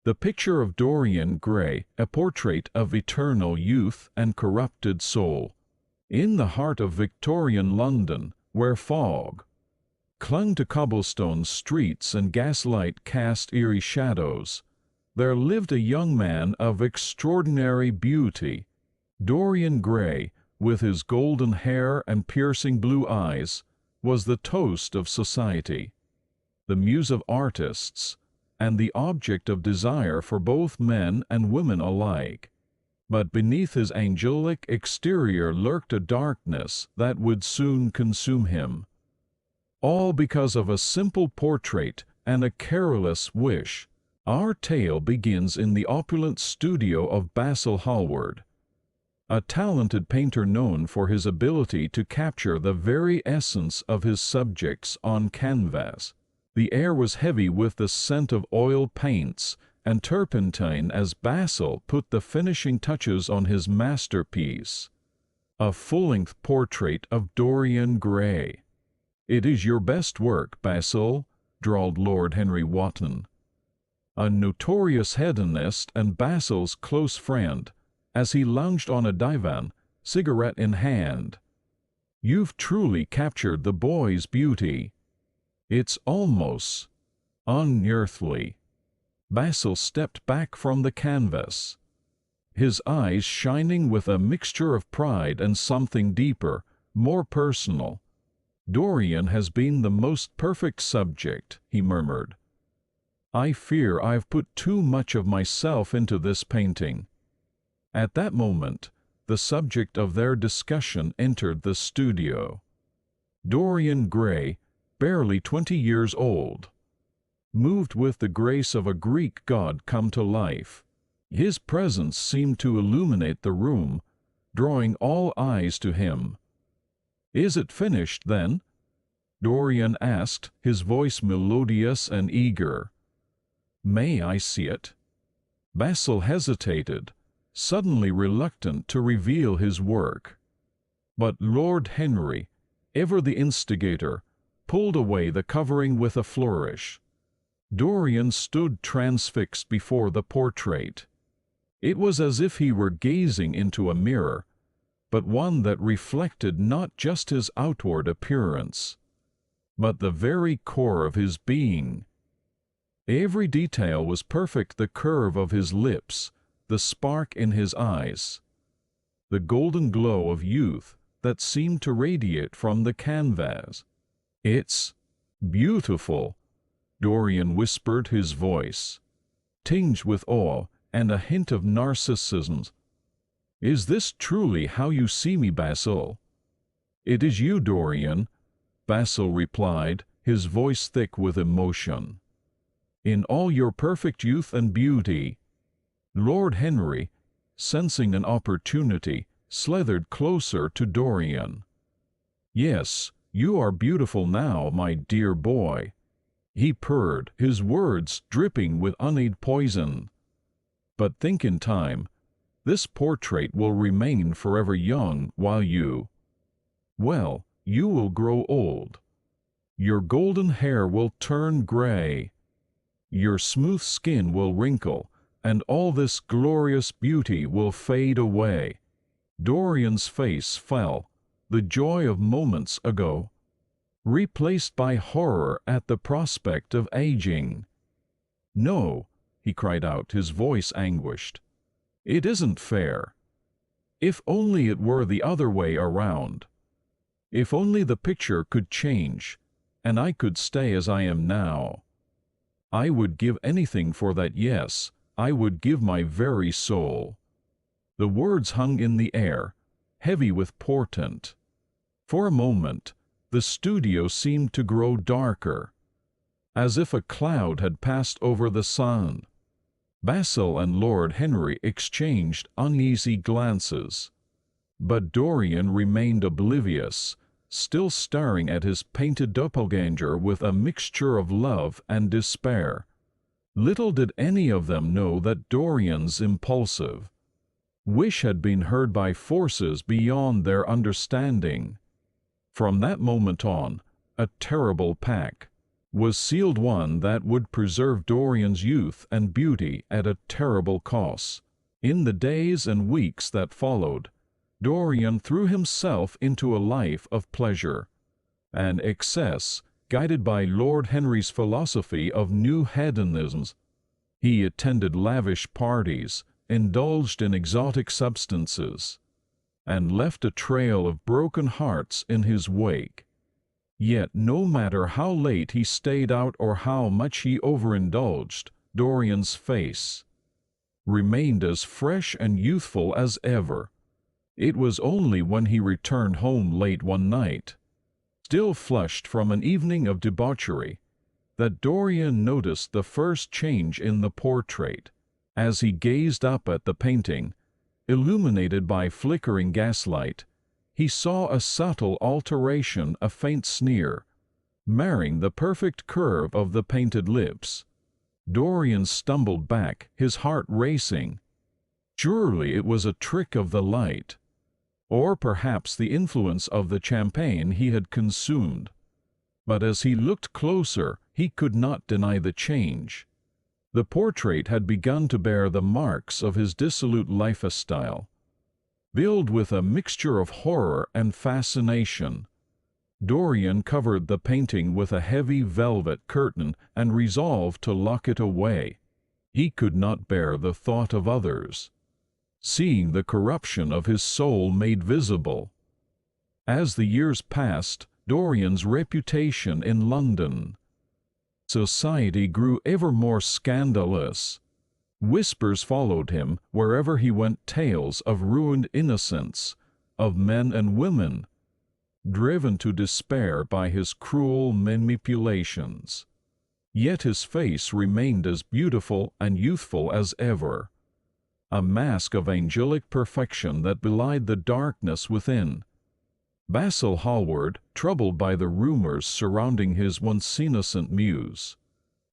The picture of Dorian Gray, a portrait of eternal youth and corrupted soul. In the heart of Victorian London, where fog clung to cobblestone streets and gaslight cast eerie shadows, there lived a young man of extraordinary beauty. Dorian Gray, with his golden hair and piercing blue eyes, was the toast of society, the muse of artists, and the object of desire for both men and women alike. But beneath his angelic exterior lurked a darkness that would soon consume him. All because of a simple portrait and a careless wish. Our tale begins in the opulent studio of Basil Hallward, a talented painter known for his ability to capture the very essence of his subjects on canvas. The air was heavy with the scent of oil paints and turpentine as Basil put the finishing touches on his masterpiece, a full-length portrait of Dorian Gray. "It is your best work, Basil," drawled Lord Henry Wotton, a notorious hedonist and Basil's close friend, as he lounged on a divan, cigarette in hand. "You've truly captured the boy's beauty. It's almost unearthly." Basil stepped back from the canvas, his eyes shining with a mixture of pride and something deeper, more personal. "Dorian has been the most perfect subject," he murmured. "I fear I've put too much of myself into this painting." At that moment, the subject of their discussion entered the studio. Dorian Gray, barely 20 years old, moved with the grace of a Greek god come to life. His presence seemed to illuminate the room, drawing all eyes to him. "Is it finished, then?" Dorian asked, his voice melodious and eager. "May I see it?" Basil hesitated, suddenly reluctant to reveal his work. But Lord Henry, ever the instigator, pulled away the covering with a flourish. Dorian stood transfixed before the portrait. It was as if he were gazing into a mirror, but one that reflected not just his outward appearance, but the very core of his being. Every detail was perfect: the curve of his lips, the spark in his eyes, the golden glow of youth that seemed to radiate from the canvas. "It's beautiful," Dorian whispered, his voice tinged with awe and a hint of narcissism. "Is this truly how you see me, Basil?" "It is you, Dorian," Basil replied, his voice thick with emotion. "In all your perfect youth and beauty." Lord Henry, sensing an opportunity, slithered closer to Dorian. "Yes, you are beautiful now, my dear boy," he purred, his words dripping with honeyed poison. "But think, in time, this portrait will remain forever young, while well, you will grow old. Your golden hair will turn gray, your smooth skin will wrinkle, and all this glorious beauty will fade away." Dorian's face fell, the joy of moments ago replaced by horror at the prospect of aging. "No," he cried out, his voice anguished. "It isn't fair. If only it were the other way around. If only the picture could change, and I could stay as I am now. I would give anything for that, yes, I would give my very soul." The words hung in the air, heavy with portent. For a moment, the studio seemed to grow darker, as if a cloud had passed over the sun. Basil and Lord Henry exchanged uneasy glances, but Dorian remained oblivious, still staring at his painted doppelganger with a mixture of love and despair. Little did any of them know that Dorian's impulsive wish had been heard by forces beyond their understanding. From that moment on, a terrible pact was sealed, one that would preserve Dorian's youth and beauty at a terrible cost. In the days and weeks that followed, Dorian threw himself into a life of pleasure and excess, guided by Lord Henry's philosophy of new hedonisms. He attended lavish parties, indulged in exotic substances, and left a trail of broken hearts in his wake. Yet no matter how late he stayed out or how much he overindulged, Dorian's face remained as fresh and youthful as ever. It was only when he returned home late one night, still flushed from an evening of debauchery, that Dorian noticed the first change in the portrait. As he gazed up at the painting, illuminated by flickering gaslight, he saw a subtle alteration, a faint sneer, marring the perfect curve of the painted lips. Dorian stumbled back, his heart racing. Surely it was a trick of the light, or perhaps the influence of the champagne he had consumed. But as he looked closer, he could not deny the change. The portrait had begun to bear the marks of his dissolute lifestyle, filled with a mixture of horror and fascination. Dorian covered the painting with a heavy velvet curtain and resolved to lock it away. He could not bear the thought of others seeing the corruption of his soul made visible. As the years passed, Dorian's reputation in London society grew ever more scandalous. Whispers followed him wherever he went, tales of ruined innocence, of men and women driven to despair by his cruel manipulations. Yet his face remained as beautiful and youthful as ever, a mask of angelic perfection that belied the darkness within. Basil Hallward, troubled by the rumors surrounding his once innocent muse,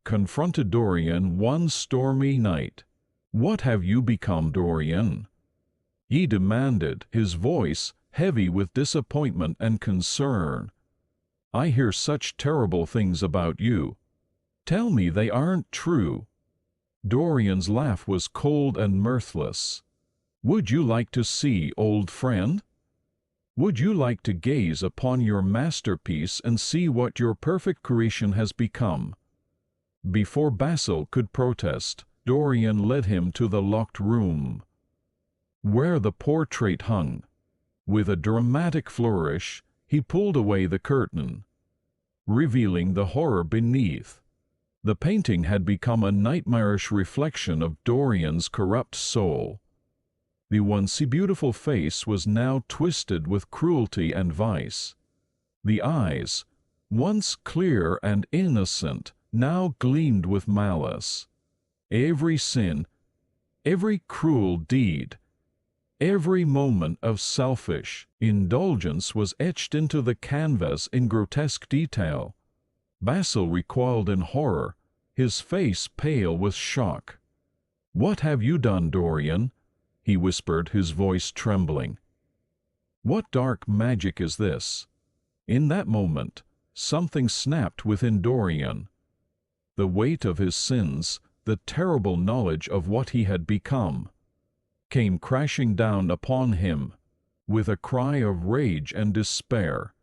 confronted Dorian one stormy night. "What have you become, Dorian?" he demanded, his voice heavy with disappointment and concern. "I hear such terrible things about you. Tell me they aren't true." Dorian's laugh was cold and mirthless. "Would you like to see, old friend? Would you like to gaze upon your masterpiece and see what your perfect creation has become?" Before Basil could protest, Dorian led him to the locked room, where the portrait hung. With a dramatic flourish, he pulled away the curtain, revealing the horror beneath. The painting had become a nightmarish reflection of Dorian's corrupt soul. The once beautiful face was now twisted with cruelty and vice. The eyes, once clear and innocent, now gleamed with malice. Every sin, every cruel deed, every moment of selfish indulgence was etched into the canvas in grotesque detail. Basil recoiled in horror, his face pale with shock. "What have you done, Dorian?" he whispered, his voice trembling. "What dark magic is this?" In that moment, something snapped within Dorian. The weight of his sins, the terrible knowledge of what he had become, came crashing down upon him. With a cry of rage and despair,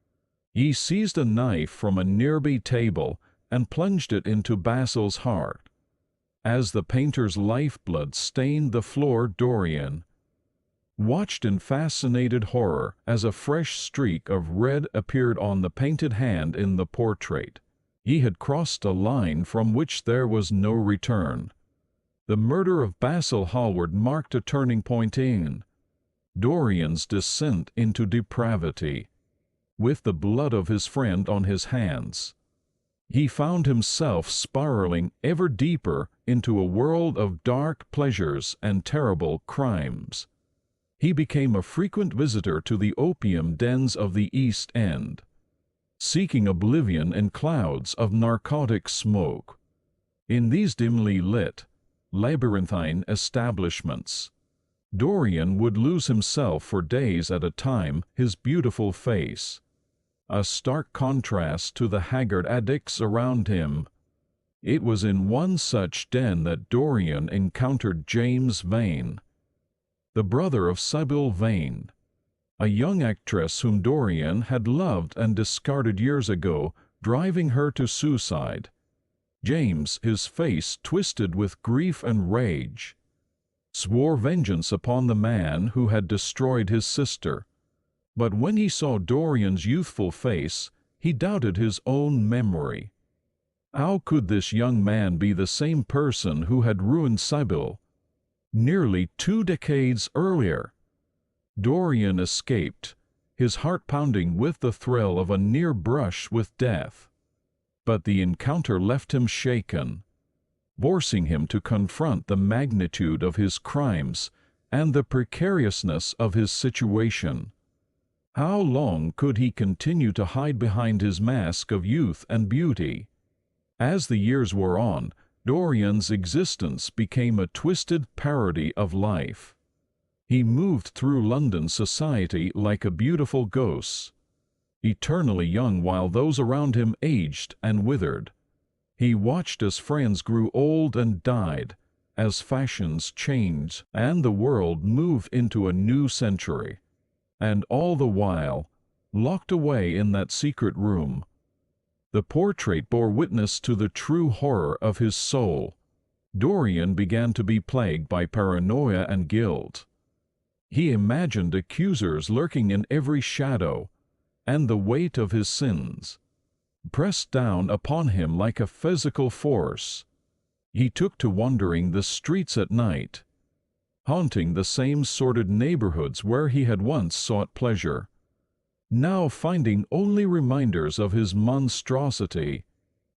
he seized a knife from a nearby table and plunged it into Basil's heart. As the painter's lifeblood stained the floor, Dorian watched in fascinated horror as a fresh streak of red appeared on the painted hand in the portrait. He had crossed a line from which there was no return. The murder of Basil Hallward marked a turning point in Dorian's descent into depravity. With the blood of his friend on his hands, he found himself spiraling ever deeper into a world of dark pleasures and terrible crimes. He became a frequent visitor to the opium dens of the East End, seeking oblivion in clouds of narcotic smoke. In these dimly lit, labyrinthine establishments, Dorian would lose himself for days at a time, his beautiful face a stark contrast to the haggard addicts around him. It was in one such den that Dorian encountered James Vane, the brother of Sybil Vane, a young actress whom Dorian had loved and discarded years ago, driving her to suicide. James, his face twisted with grief and rage, swore vengeance upon the man who had destroyed his sister. But when he saw Dorian's youthful face, he doubted his own memory. How could this young man be the same person who had ruined Sybil nearly 2 decades earlier? Dorian escaped, his heart pounding with the thrill of a near brush with death. But the encounter left him shaken, forcing him to confront the magnitude of his crimes and the precariousness of his situation. How long could he continue to hide behind his mask of youth and beauty? As the years wore on, Dorian's existence became a twisted parody of life. He moved through London society like a beautiful ghost, eternally young while those around him aged and withered. He watched as friends grew old and died, as fashions changed and the world moved into a new century. And all the while, locked away in that secret room, the portrait bore witness to the true horror of his soul. Dorian began to be plagued by paranoia and guilt. He imagined accusers lurking in every shadow, and the weight of his sins pressed down upon him like a physical force. He took to wandering the streets at night, haunting the same sordid neighborhoods where he had once sought pleasure, now finding only reminders of his monstrosity.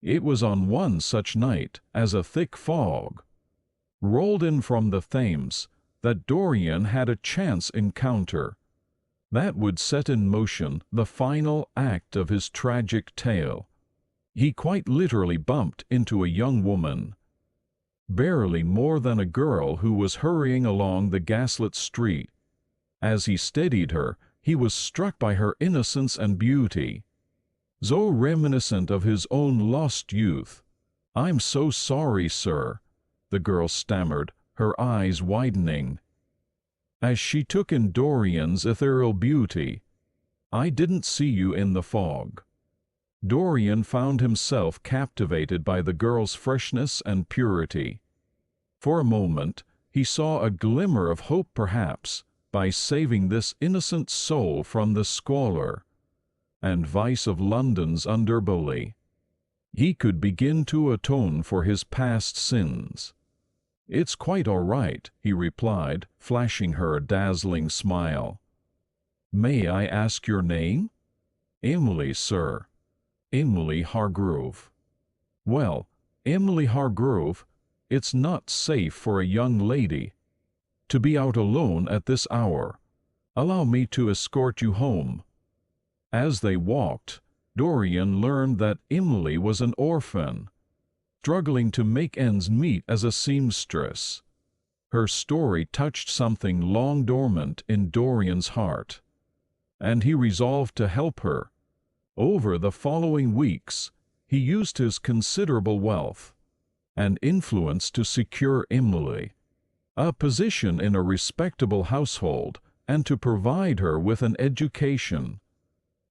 It was on one such night, as a thick fog rolled in from the Thames, that Dorian had a chance encounter that would set in motion the final act of his tragic tale. He quite literally bumped into a young woman, barely more than a girl, who was hurrying along the gaslit street. As he steadied her, he was struck by her innocence and beauty, so reminiscent of his own lost youth. "I'm so sorry, sir," the girl stammered, her eyes widening as she took in Dorian's ethereal beauty. "I didn't see you in the fog." Dorian found himself captivated by the girl's freshness and purity. For a moment, he saw a glimmer of hope, perhaps, by saving this innocent soul from the squalor and vice of London's underbelly, he could begin to atone for his past sins. "It's quite all right," he replied, flashing her a dazzling smile. "May I ask your name?" "Emily, sir. Emily Hargrove." "Well, Emily Hargrove, it's not safe for a young lady to be out alone at this hour. Allow me to escort you home." As they walked, Dorian learned that Emily was an orphan, struggling to make ends meet as a seamstress. Her story touched something long dormant in Dorian's heart, and he resolved to help her. Over the following weeks, he used his considerable wealth and influence to secure Emily a position in a respectable household and to provide her with an education.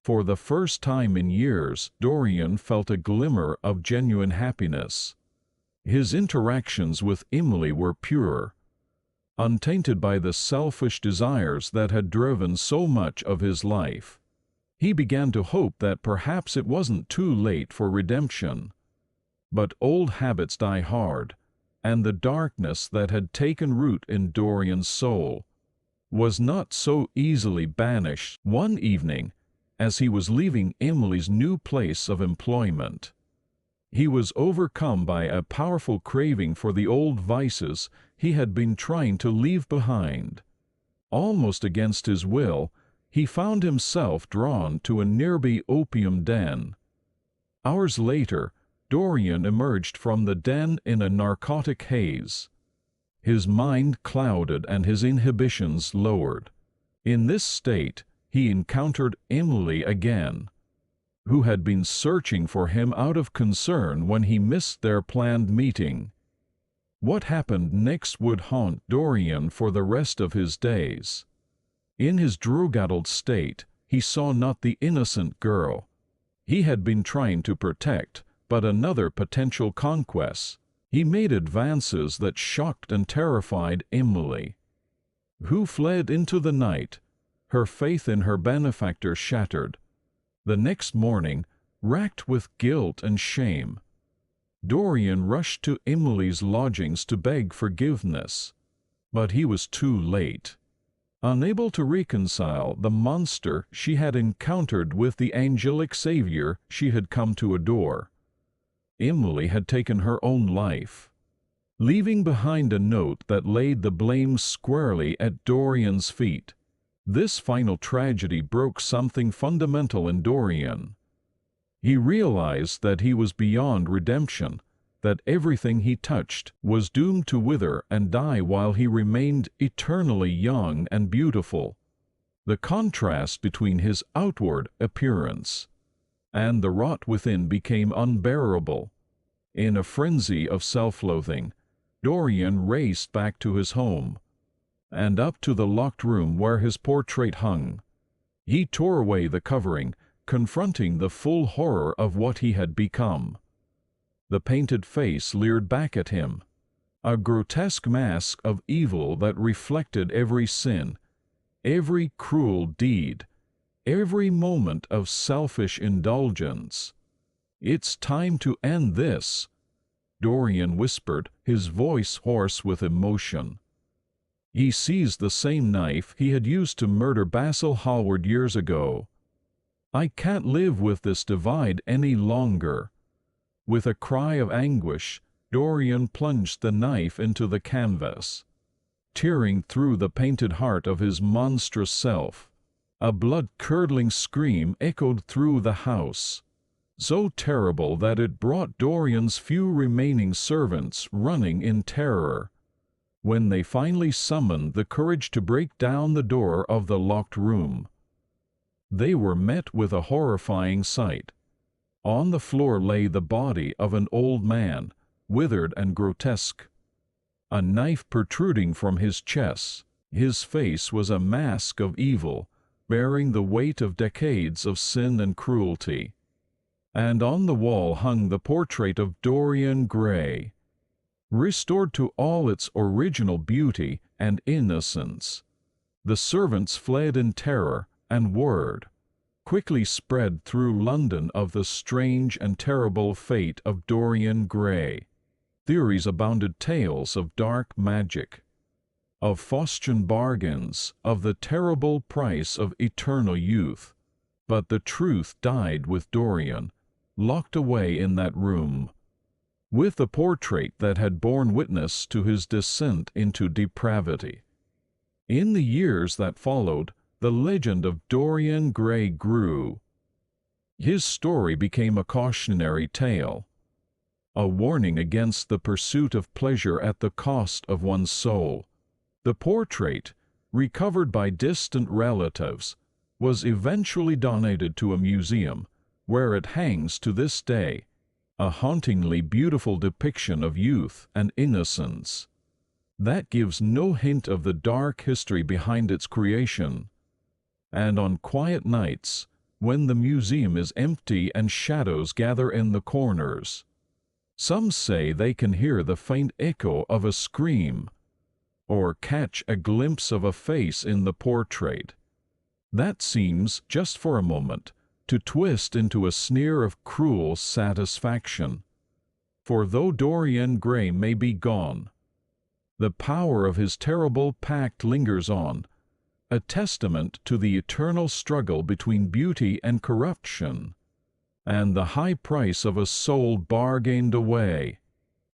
For the first time in years, Dorian felt a glimmer of genuine happiness. His interactions with Emily were pure, untainted by the selfish desires that had driven so much of his life. He began to hope that perhaps it wasn't too late for redemption. But old habits die hard, and the darkness that had taken root in Dorian's soul was not so easily banished. One evening, as he was leaving Emily's new place of employment, he was overcome by a powerful craving for the old vices he had been trying to leave behind. Almost against his will, he found himself drawn to a nearby opium den. Hours later, Dorian emerged from the den in a narcotic haze, his mind clouded and his inhibitions lowered. In this state, he encountered Emily again, who had been searching for him out of concern when he missed their planned meeting. What happened next would haunt Dorian for the rest of his days. In his drug-addled state, he saw not the innocent girl he had been trying to protect, but another potential conquest. He made advances that shocked and terrified Emily, who fled into the night, her faith in her benefactor shattered. The next morning, racked with guilt and shame, Dorian rushed to Emily's lodgings to beg forgiveness. But he was too late. Unable to reconcile the monster she had encountered with the angelic savior she had come to adore, Emily had taken her own life, leaving behind a note that laid the blame squarely at Dorian's feet. This final tragedy broke something fundamental in Dorian. He realized that he was beyond redemption, that everything he touched was doomed to wither and die while he remained eternally young and beautiful. The contrast between his outward appearance and the rot within became unbearable. In a frenzy of self-loathing, Dorian raced back to his home and up to the locked room where his portrait hung. He tore away the covering, confronting the full horror of what he had become. The painted face leered back at him, a grotesque mask of evil that reflected every sin, every cruel deed, every moment of selfish indulgence. "It's time to end this," Dorian whispered, his voice hoarse with emotion. He seized the same knife he had used to murder Basil Hallward years ago. "I can't live with this divide any longer." With a cry of anguish, Dorian plunged the knife into the canvas, tearing through the painted heart of his monstrous self. A blood-curdling scream echoed through the house, so terrible that it brought Dorian's few remaining servants running in terror. When they finally summoned the courage to break down the door of the locked room, they were met with a horrifying sight. On the floor lay the body of an old man, withered and grotesque, a knife protruding from his chest. His face was a mask of evil, bearing the weight of decades of sin and cruelty. And on the wall hung the portrait of Dorian Gray, restored to all its original beauty and innocence. The servants fled in terror, and word quickly spread through London of the strange and terrible fate of Dorian Gray. Theories abounded, tales of dark magic, of Faustian bargains, of the terrible price of eternal youth. But the truth died with Dorian, locked away in that room, with the portrait that had borne witness to his descent into depravity. In the years that followed, the legend of Dorian Gray grew. His story became a cautionary tale, a warning against the pursuit of pleasure at the cost of one's soul. The portrait, recovered by distant relatives, was eventually donated to a museum, where it hangs to this day, a hauntingly beautiful depiction of youth and innocence that gives no hint of the dark history behind its creation. And on quiet nights, when the museum is empty and shadows gather in the corners, some say they can hear the faint echo of a scream, or catch a glimpse of a face in the portrait that seems, just for a moment, to twist into a sneer of cruel satisfaction. For though Dorian Gray may be gone, the power of his terrible pact lingers on, a testament to the eternal struggle between beauty and corruption, and the high price of a soul bargained away.